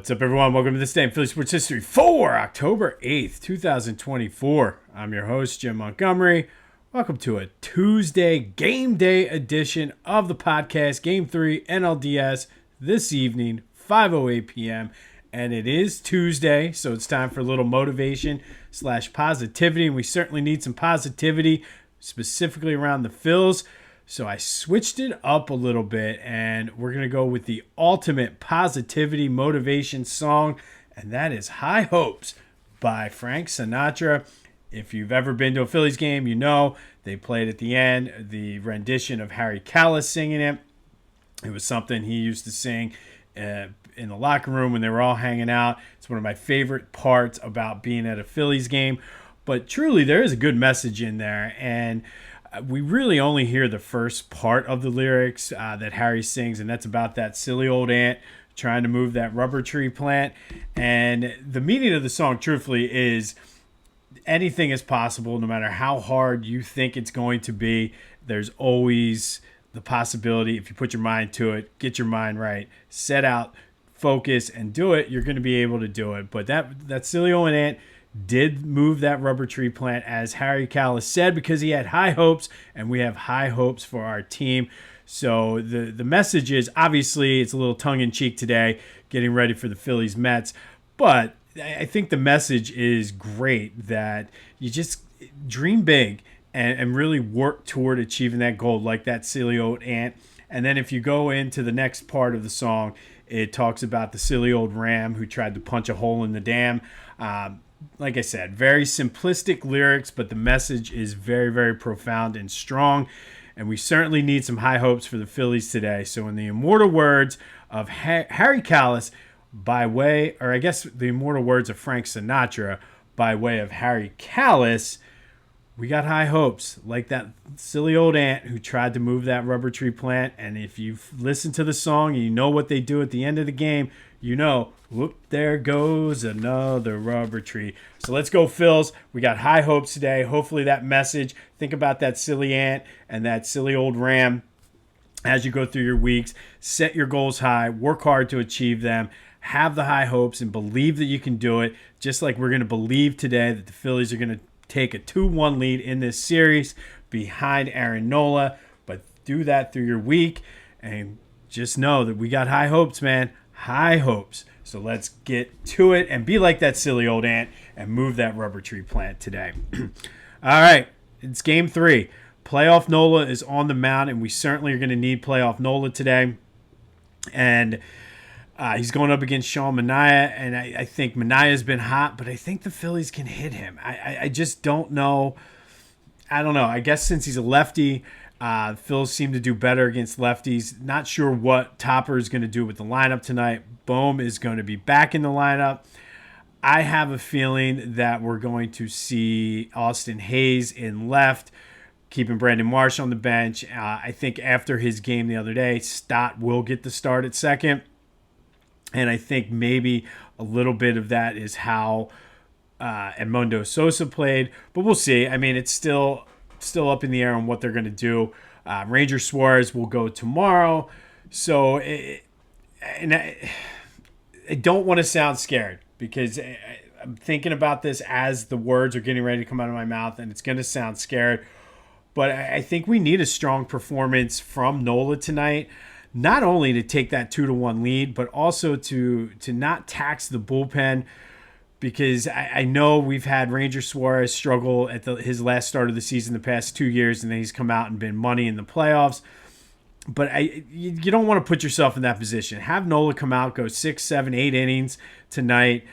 What's up, everyone? Welcome to this day in Philly Sports History for October 8th, 2024. I'm your host, Jim Montgomery. Welcome to a Tuesday game day edition of the podcast, Game 3 NLDS, this evening, 5:08 p.m. And it is Tuesday, so it's time for a little motivation / positivity. And we certainly need some positivity, specifically around the Phils. So I switched it up a little bit, and we're going to go with the ultimate positivity motivation song, and that is High Hopes by Frank Sinatra. If you've ever been to a Phillies game, you know they played at the end the rendition of Harry Callis singing it. It was something he used to sing in the locker room when they were all hanging out. It's one of my favorite parts about being at a Phillies game. But truly, there is a good message in there, and we really only hear the first part of the lyrics that Harry sings, and that's about that silly old ant trying to move that rubber tree plant. And the meaning of the song, truthfully, is anything is possible, no matter how hard you think it's going to be. There's always the possibility, if you put your mind to it, get your mind right, set out, focus, and do it, you're going to be able to do it. But that silly old ant did move that rubber tree plant, as Harry Callis said, because he had high hopes, and we have high hopes for our team. So the message is, obviously, it's a little tongue-in-cheek today, getting ready for the Phillies Mets, but I think the message is great, that you just dream big and really work toward achieving that goal, like that silly old ant. And then if you go into the next part of the song, it talks about the silly old ram who tried to punch a hole in the dam. Like I said, very simplistic lyrics, but the message is very, very profound and strong. And we certainly need some high hopes for the Phillies today. So in the immortal words of Harry Callis, by way, or I guess the immortal words of Frank Sinatra, by way of Harry Callis, we got high hopes, like that silly old ant who tried to move that rubber tree plant. And if you've listened to the song and you know what they do at the end of the game, you know, whoop, there goes another rubber tree. So let's go, Phils. We got high hopes today. Hopefully that message, think about that silly ant and that silly old ram as you go through your weeks. Set your goals high, work hard to achieve them, have the high hopes, and believe that you can do it, just like we're going to believe today that the Phillies are going to take a 2-1 lead in this series behind Aaron Nola. But do that through your week, and just know that we got high hopes, man. High hopes. So let's get to it and be like that silly old ant and move that rubber tree plant today. All right, it's game 3. Playoff Nola is on the mound, and we certainly are going to need playoff Nola today. And he's going up against Sean Manaea, and I think Manaea's been hot, but I think the Phillies can hit him. I just don't know. I don't know. I guess since he's a lefty, Phils seem to do better against lefties. Not sure what Topper is going to do with the lineup tonight. Bohm is going to be back in the lineup. I have a feeling that we're going to see Austin Hayes in left, keeping Brandon Marsh on the bench. I think after his game the other day, Stott will get the start at second. And I think maybe a little bit of that is how Edmundo Sosa played. But we'll see. I mean, it's still up in the air on what they're going to do. Ranger Suarez will go tomorrow. So I don't want to sound scared, because I'm thinking about this as the words are getting ready to come out of my mouth, and it's going to sound scared. But I think we need a strong performance from Nola tonight, not only to take that 2-1 lead, but also to not tax the bullpen, because I know we've had Ranger Suarez struggle at his last start of the season the past 2 years, and then he's come out and been money in the playoffs. But you don't want to put yourself in that position. Have Nola come out, go 6, 7, 8 innings tonight.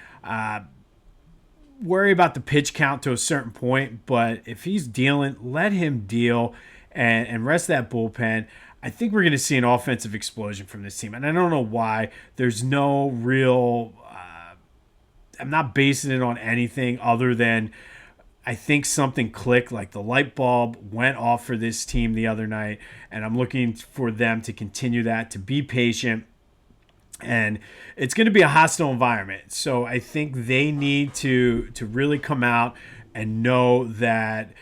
Worry about the pitch count to a certain point, but if he's dealing, let him deal and rest that bullpen. I think we're going to see an offensive explosion from this team, and I don't know why. There's no real I'm not basing it on anything other than I think something clicked, like the light bulb went off for this team the other night, and I'm looking for them to continue that, to be patient. And it's going to be a hostile environment. So I think they need to really come out and know that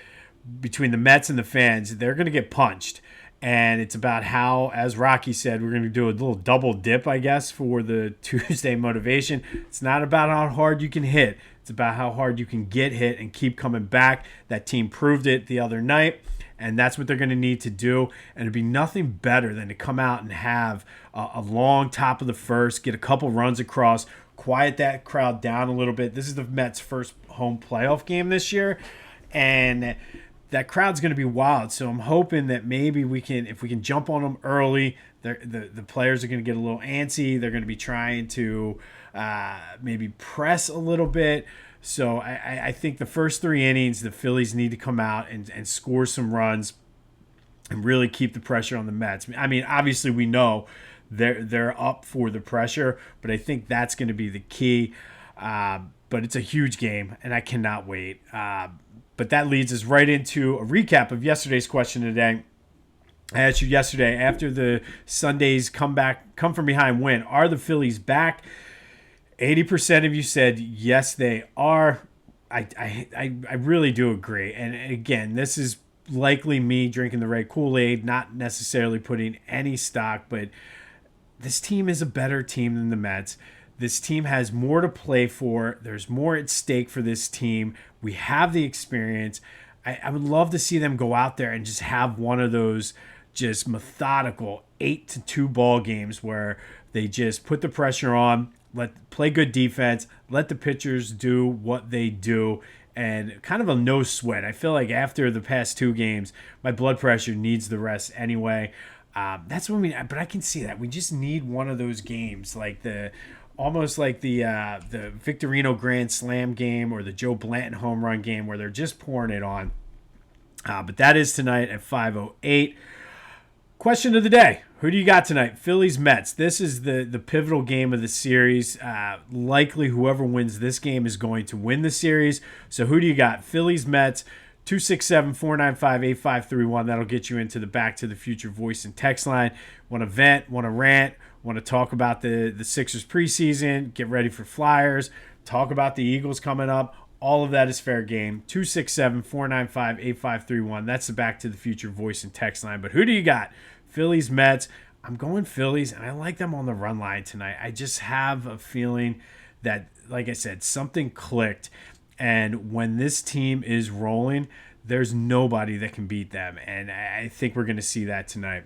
between the Mets and the fans, they're going to get punched. And it's about how, as Rocky said, we're going to do a little double dip, I guess, for the Tuesday motivation. It's not about how hard you can hit. It's about how hard you can get hit and keep coming back. That team proved it the other night, and that's what they're going to need to do. And it'd be nothing better than to come out and have a long top of the first, get a couple runs across, quiet that crowd down a little bit. This is the Mets' first home playoff game this year, and that crowd's going to be wild. So I'm hoping that maybe if we can jump on them early, the players are going to get a little antsy. They're going to be trying to maybe press a little bit. So I think the first 3 innings, the Phillies need to come out and score some runs and really keep the pressure on the Mets. I mean, obviously we know they're up for the pressure, but I think that's going to be the key. But it's a huge game, and I cannot wait. But that leads us right into a recap of yesterday's question today. I asked you yesterday, after the Sunday's come from behind win, are the Phillies back? 80% of you said yes, they are. I really do agree. And again, this is likely me drinking the right Kool-Aid, not necessarily putting any stock, but this team is a better team than the Mets. This team has more to play for. There's more at stake for this team. We have the experience. I would love to see them go out there and just have one of those just methodical 8-2 ball games where they just put the pressure on, play good defense, let the pitchers do what they do, and kind of a no sweat. I feel like after the past 2 games, my blood pressure needs the rest anyway. That's what but I can see that. We just need one of those games, almost like the Victorino Grand Slam game or the Joe Blanton home run game where they're just pouring it on. But that is tonight at 5:08. Question of the day. Who do you got tonight? Phillies, Mets. This is the pivotal game of the series. Likely whoever wins this game is going to win the series. So who do you got? Phillies, Mets. 267-495-8531. That'll get you into the Back to the Future voice and text line. Want to vent, want to rant, want to talk about the Sixers preseason, get ready for Flyers, talk about the Eagles coming up. All of that is fair game. 267-495-8531. That's the Back to the Future voice and text line. But who do you got? Phillies, Mets. I'm going Phillies, and I like them on the run line tonight. I just have a feeling that, like I said, something clicked. And when this team is rolling, there's nobody that can beat them. And I think we're going to see that tonight.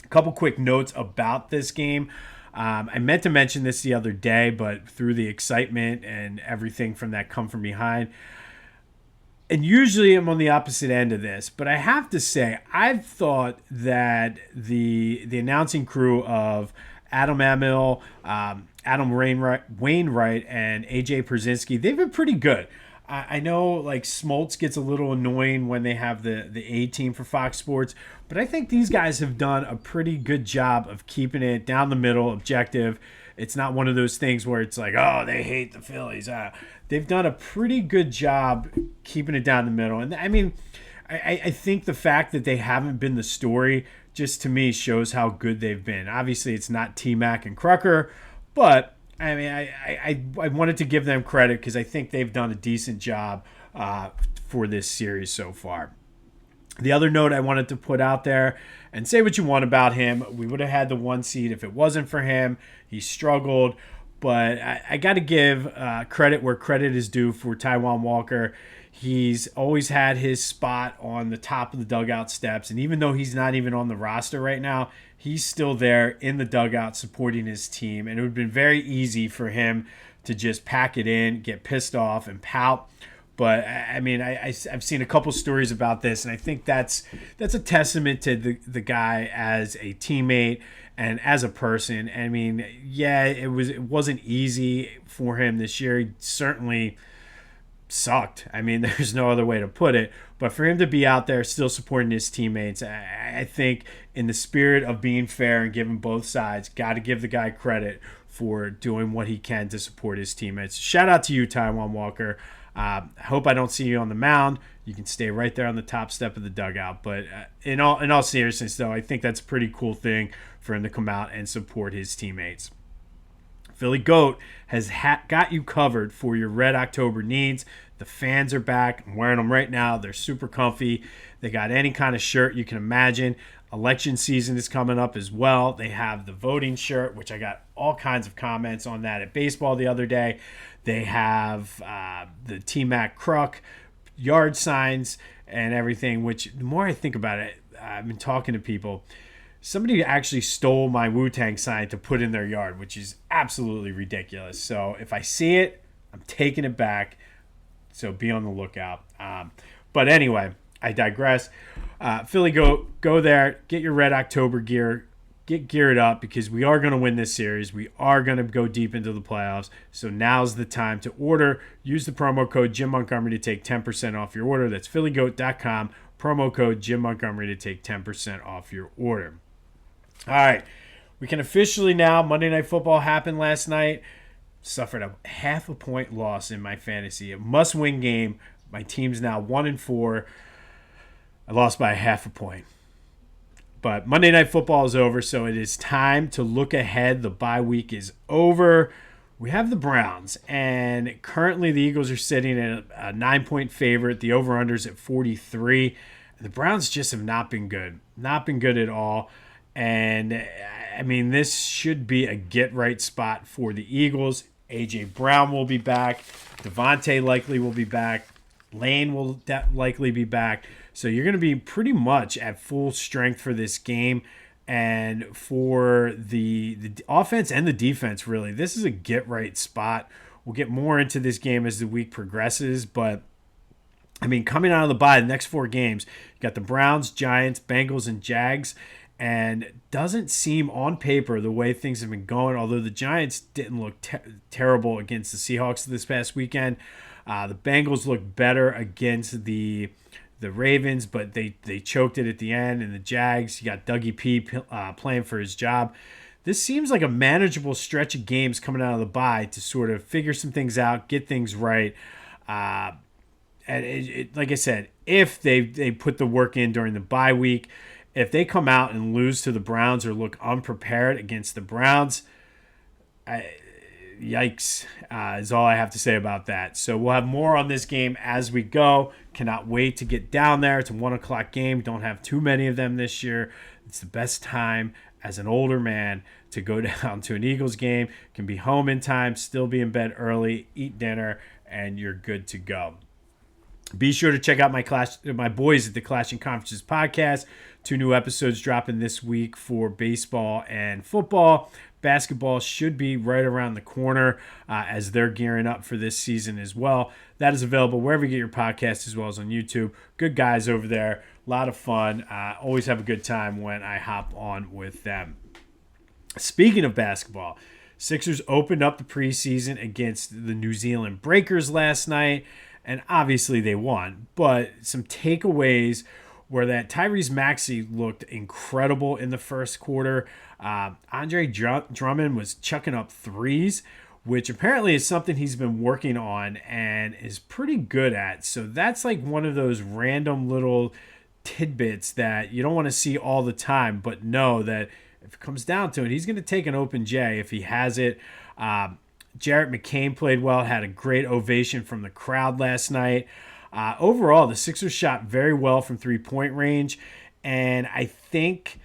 A couple quick notes about this game. I meant to mention this the other day, but through the excitement and everything from that come from behind, and usually I'm on the opposite end of this, but I have to say, I've thought that the announcing crew of Adam Amill, Adam Wainwright, and AJ Pierzynski, they've been pretty good. I know like Smoltz gets a little annoying when they have the A team for Fox Sports, but I think these guys have done a pretty good job of keeping it down the middle, objective. It's not one of those things where it's like, oh, they hate the Phillies. They've done a pretty good job keeping it down the middle. And I mean, I think the fact that they haven't been the story just to me shows how good they've been. Obviously, it's not T-Mac and Crucker, but I mean, I wanted to give them credit because I think they've done a decent job for this series so far. The other note I wanted to put out there, and say what you want about him, we would have had the 1 seed if it wasn't for him. He struggled, but I got to give credit where credit is due for Taijuan Walker. He's always had his spot on the top of the dugout steps, and even though he's not even on the roster right now, he's still there in the dugout supporting his team, and it would have been very easy for him to just pack it in, get pissed off, and pout. But, I mean, I've seen a couple stories about this, and I think that's a testament to the guy as a teammate and as a person. I mean, yeah, it wasn't easy for him this year. He certainly sucked. I mean, there's no other way to put it. But for him to be out there still supporting his teammates, I think in the spirit of being fair and giving both sides, got to give the guy credit for doing what he can to support his teammates. Shout out to you, Taijuan Walker. I hope I don't see you on the mound. You can stay right there on the top step of the dugout. But in all seriousness, though, I think that's a pretty cool thing for him to come out and support his teammates. Philly Goat has got you covered for your Red October needs. The fans are back. I'm wearing them right now. They're super comfy. They got any kind of shirt you can imagine. Election season is coming up as well. They have the voting shirt, which I got all kinds of comments on that at baseball the other day. They have the T-Mac Kruk yard signs and everything, which the more I think about it, I've been talking to people. Somebody actually stole my Wu-Tang sign to put in their yard, which is absolutely ridiculous. So if I see it, I'm taking it back. So be on the lookout. But anyway, I digress. Philly, go there. Get your Red October gear. Get geared up because we are going to win this series. We are going to go deep into the playoffs. So now's the time to order. Use the promo code Jim Montgomery to take 10% off your order. That's phillygoat.com. Promo code Jim Montgomery to take 10% off your order. All right. We can officially now, Monday Night Football happened last night. Suffered a half a point loss in my fantasy. A must-win game. My team's now 1-4. I lost by a half a point. But Monday Night Football is over, so it is time to look ahead. The bye week is over. We have the Browns, and currently the Eagles are sitting at a 9-point favorite. The over-under's at 43. The Browns just have not been good. Not been good at all. And, I mean, this should be a get-right spot for the Eagles. A.J. Brown will be back. Devontae likely will be back. Lane will likely be back. So you're going to be pretty much at full strength for this game. And for the offense and the defense, really, this is a get-right spot. We'll get more into this game as the week progresses. But, I mean, coming out of the bye, the next 4 games, you got the Browns, Giants, Bengals, and Jags. And doesn't seem on paper the way things have been going, although the Giants didn't look terrible against the Seahawks this past weekend. The Bengals looked better against the Ravens, but they choked it at the end. And the Jags, you got Dougie P playing for his job. This seems like a manageable stretch of games coming out of the bye to sort of figure some things out, get things right. And like I said, if they put the work in during the bye week, if they come out and lose to the Browns or look unprepared against the Browns, yikes, is all I have to say about that. So we'll have more on this game as we go. Cannot wait to get down there. It's a 1 o'clock game. Don't have too many of them this year. It's the best time as an older man to go down to an Eagles game. Can be home in time, still be in bed early, eat dinner, and you're good to go. Be sure to check out my boys at the Clashing Conferences podcast. 2 new episodes dropping this week for baseball and football. Basketball should be right around the corner as they're gearing up for this season as well. That is available wherever you get your podcasts as well as on YouTube. Good guys over there. A lot of fun. Always have a good time when I hop on with them. Speaking of basketball, Sixers opened up the preseason against the New Zealand Breakers last night. And obviously they won, but some takeaways were that Tyrese Maxey looked incredible in the first quarter. Andre Drummond was chucking up threes, which apparently is something he's been working on and is pretty good at. So that's like one of those random little tidbits that you don't want to see all the time, but know that if it comes down to it, he's going to take an open J if he has it. Jarrett McCain played well, had a great ovation from the crowd last night. Overall, the Sixers shot very well from three-point range, and I think,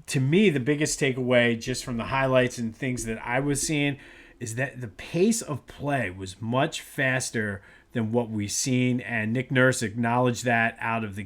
to me, the biggest takeaway just from the highlights and things that I was seeing is that the pace of play was much faster than what we've seen, and Nick Nurse acknowledged that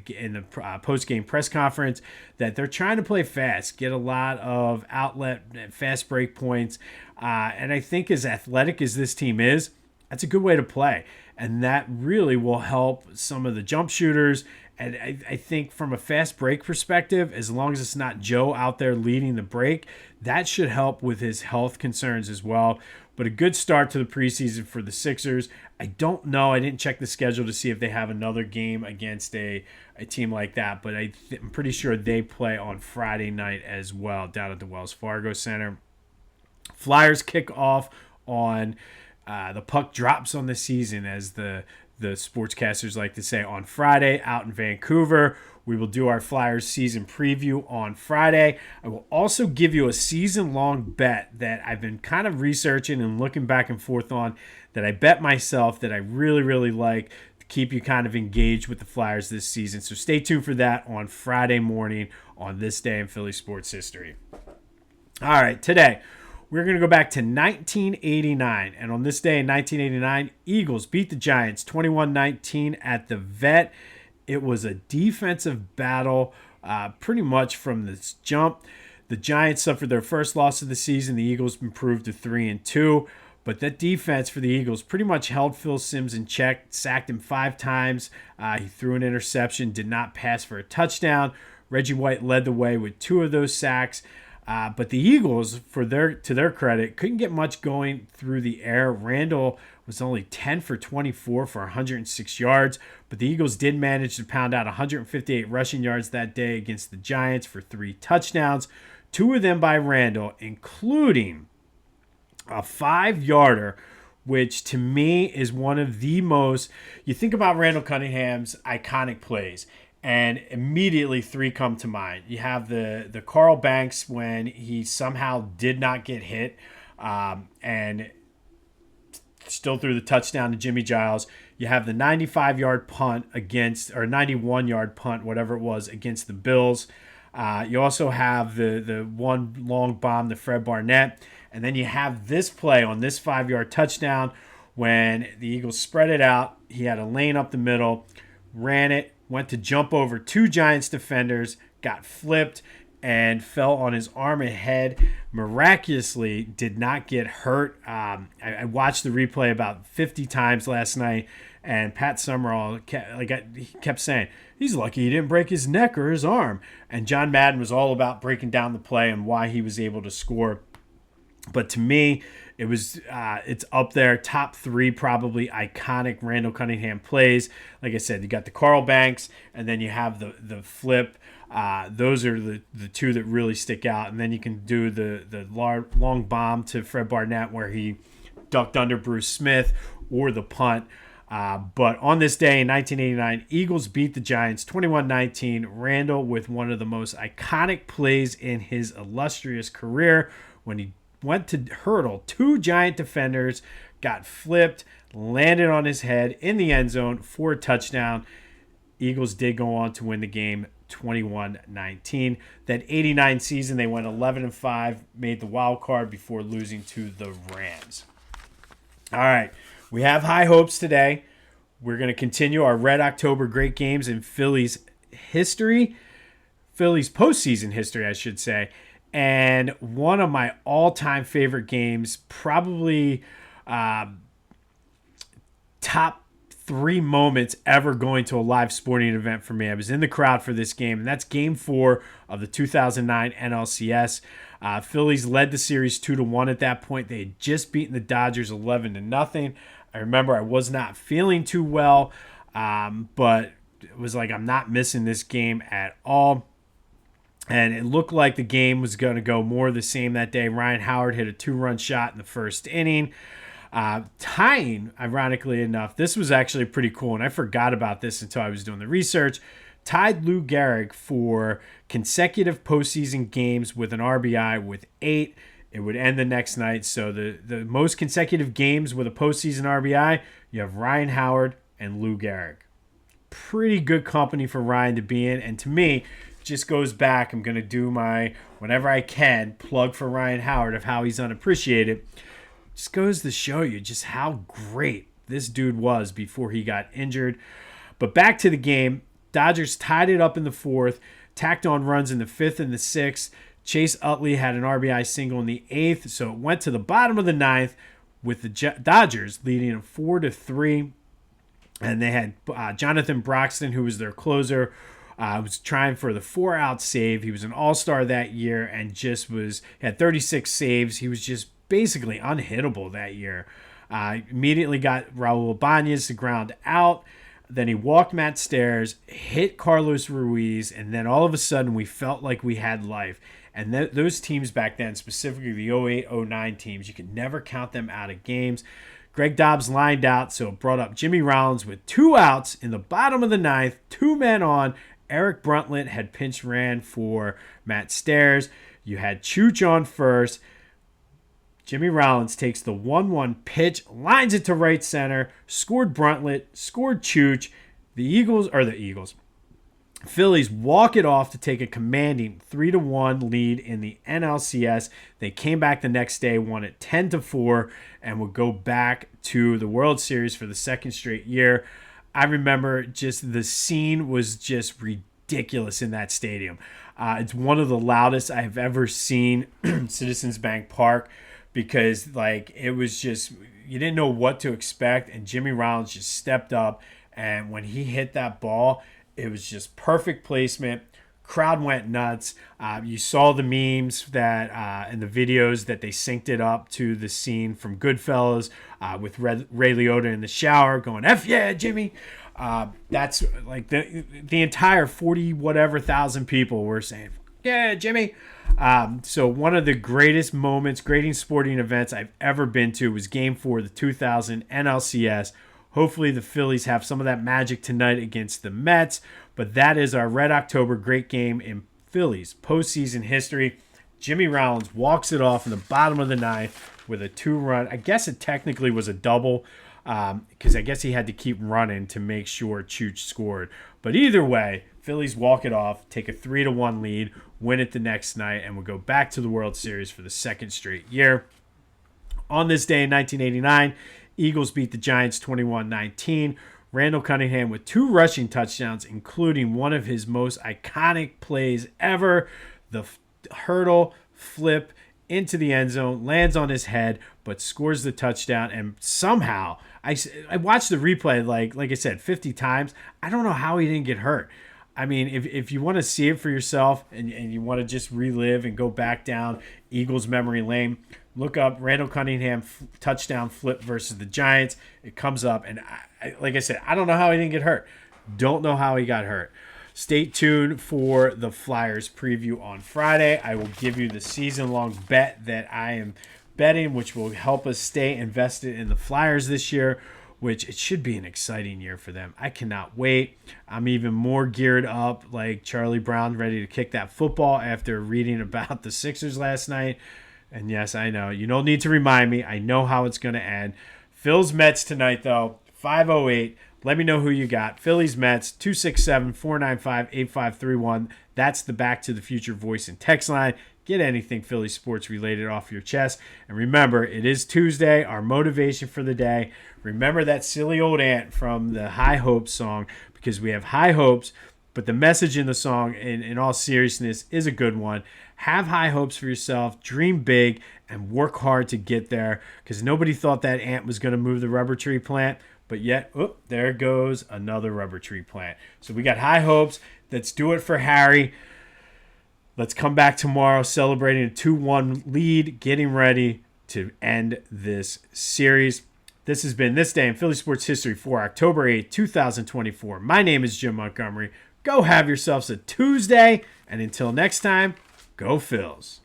in the post-game press conference, that they're trying to play fast, get a lot of outlet, fast break points, and I think as athletic as this team is, that's a good way to play, and that really will help some of the jump shooters. And I think from a fast break perspective, as long as it's not Joe out there leading the break, that should help with his health concerns as well. But a good start to the preseason for the Sixers. I don't know. I didn't check the schedule to see if they have another game against a team like that. But I'm pretty sure they play on Friday night as well down at the Wells Fargo Center. Flyers kick off on the puck drops on the season, as the sportscasters like to say, on Friday out in Vancouver. We will do our Flyers season preview on Friday. I will also give you a season-long bet that I've been kind of researching and looking back and forth on, that I bet myself that I really, really like. keep you kind of engaged with the Flyers this season. So stay tuned for that on Friday morning on this day in Philly sports history. All right, today we're going to go back to 1989. And on this day in 1989, Eagles beat the Giants 21-19 at the Vet. It was a defensive battle pretty much from the jump. The Giants suffered their first loss of the season. The Eagles improved to 3-2. But that defense for the Eagles pretty much held Phil Simms in check, sacked him 5 times. He threw an interception, did not pass for a touchdown. Reggie White led the way with 2 of those sacks. But the Eagles, to their credit, couldn't get much going through the air. Randall was only 10 for 24 for 106 yards. But the Eagles did manage to pound out 158 rushing yards that day against the Giants for 3 touchdowns. 2 of them by Randall, including a 5-yarder, which to me is one of the most, you think about Randall Cunningham's iconic plays, and immediately 3 come to mind. You have the Carl Banks when he somehow did not get hit and still threw the touchdown to Jimmy Giles. You have the 95-yard punt against, or 91-yard punt, whatever it was, against the Bills. You also have the one long bomb to Fred Barnett. And then you have this play on this 5-yard touchdown when the Eagles spread it out. He had a lane up the middle, ran it, went to jump over 2 Giants defenders, got flipped, and fell on his arm and head. Miraculously did not get hurt. I watched the replay about 50 times last night, and Pat Summerall kept saying, he's lucky he didn't break his neck or his arm. And John Madden was all about breaking down the play and why he was able to score. But to me, it's up there, top 3 probably iconic Randall Cunningham plays. Like I said, you got the Carl Banks, and then you have the flip. Those are the 2 that really stick out. And then you can do the long bomb to Fred Barnett where he ducked under Bruce Smith, or the punt. But on this day in 1989, Eagles beat the Giants 21-19. Randall with one of the most iconic plays in his illustrious career when he went to hurdle 2 Giant defenders, got flipped, landed on his head in the end zone for a touchdown. Eagles did go on to win the game 21-19. That 89 season, they went 11-5, made the wild card before losing to the Rams. All right, we have high hopes today. We're going to continue our Red October great games in Phillies history, Phillies postseason history, I should say. And one of my all-time favorite games, probably top 3 moments ever going to a live sporting event for me. I was in the crowd for this game, and that's Game 4 of the 2009 NLCS. Phillies led the series 2-1 at that point. They had just beaten the Dodgers 11-0. I remember I was not feeling too well, but it was like I'm not missing this game at all. And it looked like the game was going to go more of the same that day. Ryan Howard hit a 2-run shot in the first inning. Tying, ironically enough, this was actually pretty cool, and I forgot about this until I was doing the research, tied Lou Gehrig for consecutive postseason games with an RBI with 8. It would end the next night. So the most consecutive games with a postseason RBI, you have Ryan Howard and Lou Gehrig. Pretty good company for Ryan to be in, and to me, just goes back. I'm going to do my, whenever I can, plug for Ryan Howard of how he's unappreciated. Just goes to show you just how great this dude was before he got injured. But back to the game. Dodgers tied it up in the 4th, tacked on runs in the 5th and the 6th. Chase Utley had an RBI single in the 8th, so it went to the bottom of the 9th with the Dodgers leading 4-3. And they had Jonathan Broxton, who was their closer, was trying for the 4-out save. He was an all-star that year and had 36 saves. He was just basically unhittable that year. Immediately got Raul Ibanez to ground out. Then he walked Matt Stairs, hit Carlos Ruiz, and then all of a sudden we felt like we had life. And those teams back then, specifically the 08-09 teams, you could never count them out of games. Greg Dobbs lined out, so it brought up Jimmy Rollins with 2 outs in the bottom of the 9th, 2 men on. Eric Bruntlett had pinch ran for Matt Stairs. You had Chooch on first. Jimmy Rollins takes the 1-1 pitch, lines it to right center, scored Bruntlett, scored Chooch. The Phillies walk it off to take a commanding 3-1 lead in the NLCS. They came back the next day, won it 10-4, and would go back to the World Series for the second straight year. I remember just the scene was just ridiculous in that stadium. It's one of the loudest I've ever seen Citizens Bank Park, because it was just, you didn't know what to expect, and Jimmy Rollins just stepped up, and when he hit that ball, it was just perfect placement. Crowd went nuts. You saw the memes that and the videos that they synced it up to the scene from Goodfellas with Ray Liotta in the shower going, "F yeah, Jimmy." That's like the entire 40 whatever thousand people were saying, "Yeah, Jimmy." So one of the greatest moments, greatest sporting events I've ever been to was Game 4 of the 2000 NLCS. Hopefully the Phillies have some of that magic tonight against the Mets. But that is our Red October great game in Phillies postseason history. Jimmy Rollins walks it off in the bottom of the ninth with a 2-run. I guess it technically was a double, because I guess he had to keep running to make sure Chooch scored. But either way, Phillies walk it off, take a 3-1 lead, win it the next night, and will go back to the World Series for the second straight year. On this day in 1989, Eagles beat the Giants 21-19. Randall Cunningham with 2 rushing touchdowns, including one of his most iconic plays ever, the hurdle flip into the end zone, lands on his head, but scores the touchdown. And somehow, I watched the replay, like I said, 50 times. I don't know how he didn't get hurt. I mean, if you want to see it for yourself and you want to just relive and go back down Eagles memory lane, look up Randall Cunningham touchdown flip versus the Giants. It comes up, and like I said, I don't know how he didn't get hurt. Don't know how he got hurt. Stay tuned for the Flyers preview on Friday. I will give you the season-long bet that I am betting, which will help us stay invested in the Flyers this year, which it should be an exciting year for them. I cannot wait. I'm even more geared up like Charlie Brown, ready to kick that football after reading about the Sixers last night. And yes, I know. You don't need to remind me. I know how it's going to end. Phil's Mets tonight, though. 5:08. Let me know who you got. Phillies Mets, 267-495-8531. That's the Back to the Future voice and text line. Get anything Philly sports related off your chest. And remember, it is Tuesday, our motivation for the day. Remember that silly old ant from the High Hopes song, because we have high hopes, but the message in the song, in all seriousness, is a good one. Have high hopes for yourself, dream big, and work hard to get there, because nobody thought that ant was going to move the rubber tree plant, but yet, there goes another rubber tree plant. So we got high hopes. Let's do it for Harry. Let's come back tomorrow celebrating a 2-1 lead, getting ready to end this series. This has been This Day in Philly Sports History for October 8th, 2024. My name is Jim Montgomery. Go have yourselves a Tuesday, and until next time, go Phils.